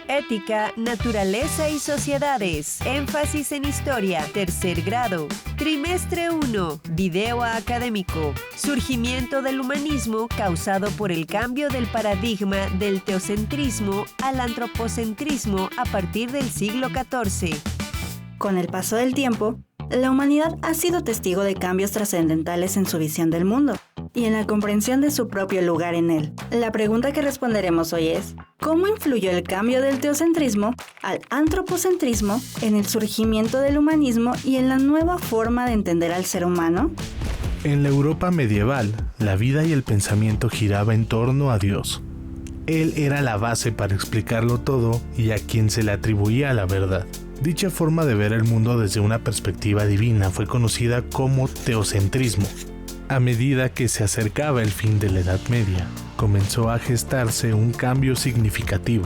Ética, naturaleza y sociedades. Énfasis en historia. Tercer grado. Trimestre 1. Video académico. Surgimiento del humanismo causado por el cambio del paradigma del teocentrismo al antropocentrismo a partir del siglo XIV. Con el paso del tiempo, la humanidad ha sido testigo de cambios trascendentales en su visión del mundo y en la comprensión de su propio lugar en él. La pregunta que responderemos hoy es: ¿cómo influyó el cambio del teocentrismo al antropocentrismo en el surgimiento del humanismo y en la nueva forma de entender al ser humano? En la Europa medieval, la vida y el pensamiento giraba en torno a Dios. Él era la base para explicarlo todo y a quien se le atribuía la verdad. Dicha forma de ver el mundo desde una perspectiva divina fue conocida como teocentrismo. A medida que se acercaba el fin de la Edad Media, comenzó a gestarse un cambio significativo.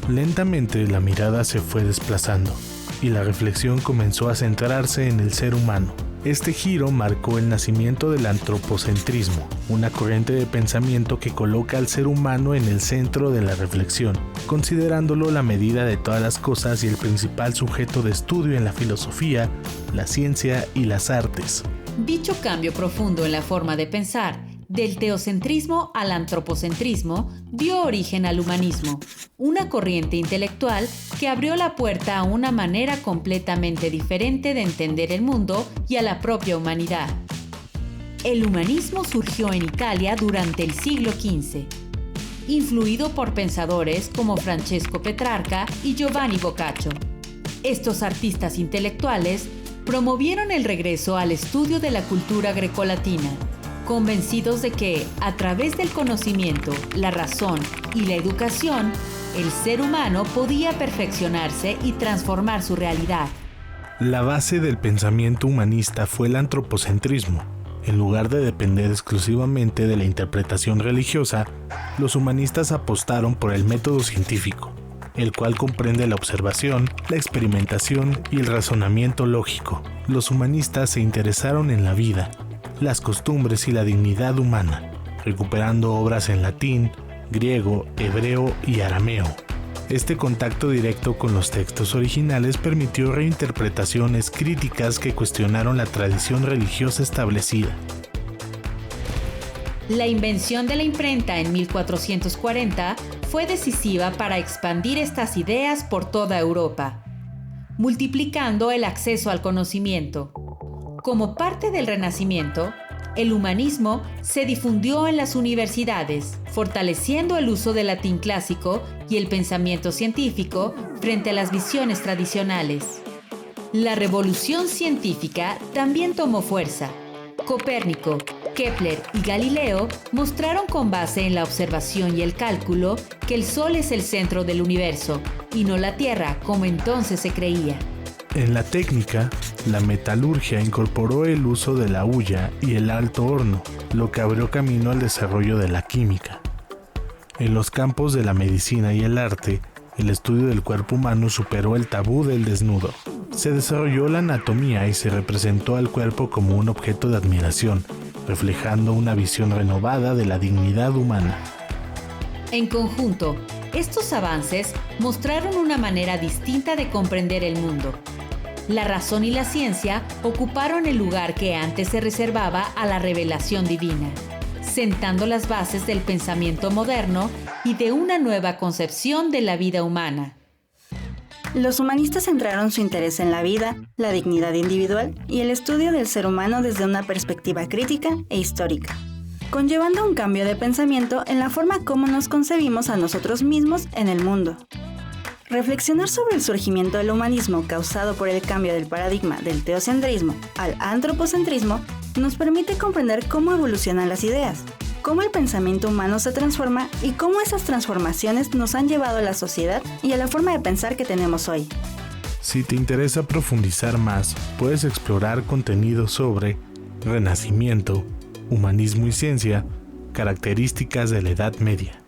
Lentamente la mirada se fue desplazando y la reflexión comenzó a centrarse en el ser humano. Este giro marcó el nacimiento del antropocentrismo, una corriente de pensamiento que coloca al ser humano en el centro de la reflexión, considerándolo la medida de todas las cosas y el principal sujeto de estudio en la filosofía, la ciencia y las artes. Dicho cambio profundo en la forma de pensar, del teocentrismo al antropocentrismo, dio origen al humanismo, una corriente intelectual que abrió la puerta a una manera completamente diferente de entender el mundo y a la propia humanidad. El humanismo surgió en Italia durante el siglo XV, influido por pensadores como Francesco Petrarca y Giovanni Boccaccio. Estos artistas intelectuales promovieron el regreso al estudio de la cultura grecolatina, convencidos de que, a través del conocimiento, la razón y la educación, el ser humano podía perfeccionarse y transformar su realidad. La base del pensamiento humanista fue el antropocentrismo. En lugar de depender exclusivamente de la interpretación religiosa, los humanistas apostaron por el método científico, el cual comprende la observación, la experimentación y el razonamiento lógico. Los humanistas se interesaron en la vida, las costumbres y la dignidad humana, recuperando obras en latín, griego, hebreo y arameo. Este contacto directo con los textos originales permitió reinterpretaciones críticas que cuestionaron la tradición religiosa establecida. La invención de la imprenta en 1440 fue decisiva para expandir estas ideas por toda Europa, multiplicando el acceso al conocimiento. Como parte del Renacimiento, el humanismo se difundió en las universidades, fortaleciendo el uso del latín clásico y el pensamiento científico frente a las visiones tradicionales. La revolución científica también tomó fuerza. Copérnico, Kepler y Galileo mostraron con base en la observación y el cálculo que el Sol es el centro del universo y no la Tierra, como entonces se creía. En la técnica, la metalurgia incorporó el uso de la hulla y el alto horno, lo que abrió camino al desarrollo de la química. En los campos de la medicina y el arte, el estudio del cuerpo humano superó el tabú del desnudo. Se desarrolló la anatomía y se representó al cuerpo como un objeto de admiración, reflejando una visión renovada de la dignidad humana. En conjunto, estos avances mostraron una manera distinta de comprender el mundo. La razón y la ciencia ocuparon el lugar que antes se reservaba a la revelación divina, sentando las bases del pensamiento moderno y de una nueva concepción de la vida humana. Los humanistas centraron su interés en la vida, la dignidad individual y el estudio del ser humano desde una perspectiva crítica e histórica, conllevando un cambio de pensamiento en la forma como nos concebimos a nosotros mismos en el mundo. Reflexionar sobre el surgimiento del humanismo causado por el cambio del paradigma del teocentrismo al antropocentrismo nos permite comprender cómo evolucionan las ideas, cómo el pensamiento humano se transforma y cómo esas transformaciones nos han llevado a la sociedad y a la forma de pensar que tenemos hoy. Si te interesa profundizar más, puedes explorar contenido sobre Renacimiento, humanismo y ciencia, características de la Edad Media.